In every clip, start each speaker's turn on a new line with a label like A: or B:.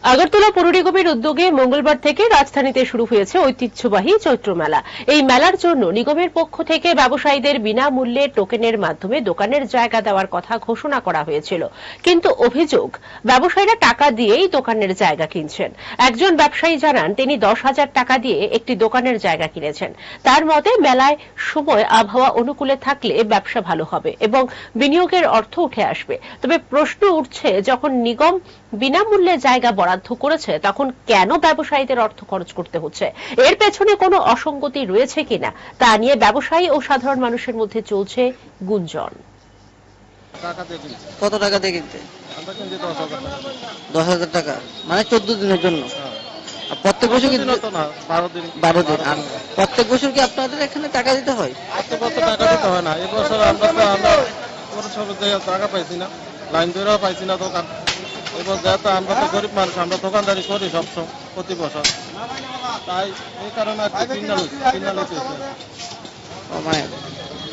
A: আগরতলা পৌর নিগমের উদ্যোগে মঙ্গলবার থেকে রাজধানীতে শুরু হয়েছে ঐতিহ্যবাহী চৈত্র মেলা। এই মেলার জন্য নিগমের পক্ষ থেকে ব্যবসায়ীদের বিনামূল্যে টোকেনের মাধ্যমে দোকানের জায়গা দেওয়ার কথা ঘোষণা করা হয়েছিল, কিন্তু অভিযোগ ব্যবসায়ীরা টাকা দিয়েই দোকানের জায়গা কিনছেন। একজন ব্যবসায়ী জানান তিনি 10,000 টাকা দিয়ে একটি দোকানের জায়গা কিনেছেন। তার মতে মেলায় সময় আবহাওয়া অনুকূলে থাকলে ব্যবসা ভালো হবে এবং বিনিয়োগের অর্থ উঠে আসবে। তবে প্রশ্ন উঠছে, যখন নিগম বিনামূল্যে জায়গা বরাদ্দ করেছে তখন কেন ব্যবসায়ীদের অর্থ খরচ করতে হচ্ছে? এর পেছনে কোনো অসঙ্গতি রয়েছে কিনা তা নিয়ে ব্যবসায়ী ও সাধারণ মানুষের মধ্যে চলছে গুঞ্জন।
B: কত টাকা দিয়ে কিনতে? 10,000 টাকা, মানে 14 দিনের জন্য। প্রত্যেক বছর কি? 12 দিন। আর প্রত্যেক বছর কি আপনাদের এখানে টাকা দিতে হয়?
C: টাকা দিতে হয় না। এবছর আমরা টাকা পাইছি না, লাইন ধরেও পাইছি না দোকান। এবার যেহেতু আমরা তো গরিব মানুষ, আমরা দোকানদারি করি সবসময় প্রতি বছর, তাই এই কারণে
B: মানে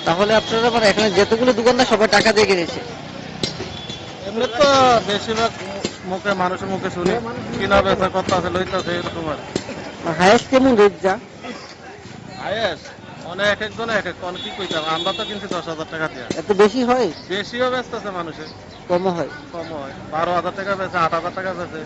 B: তাহলে আপনারা মানে এখানে যেতগুলো দোকানদার সবাই টাকা দিয়ে কিনেছে?
C: এমনি তো বেশিরভাগ মুখে মানুষের মুখে শুনি কিনা বেচা কত আছে লইতেছে এরকম আর।
B: হায়েস্ট কেমন রেট যা?
C: হায়েস্ট মানে এক একজনে এক এক কি কইতাম, আমরা তো কিনছি 10,000 টাকা দিয়ে।
B: এত বেশি হয়?
C: বেশিও বেচতেছে মানুষের,
B: কমও হয়?
C: কম হয়। 12,000 টাকা বেচে, 8,000 টাকা বেচে।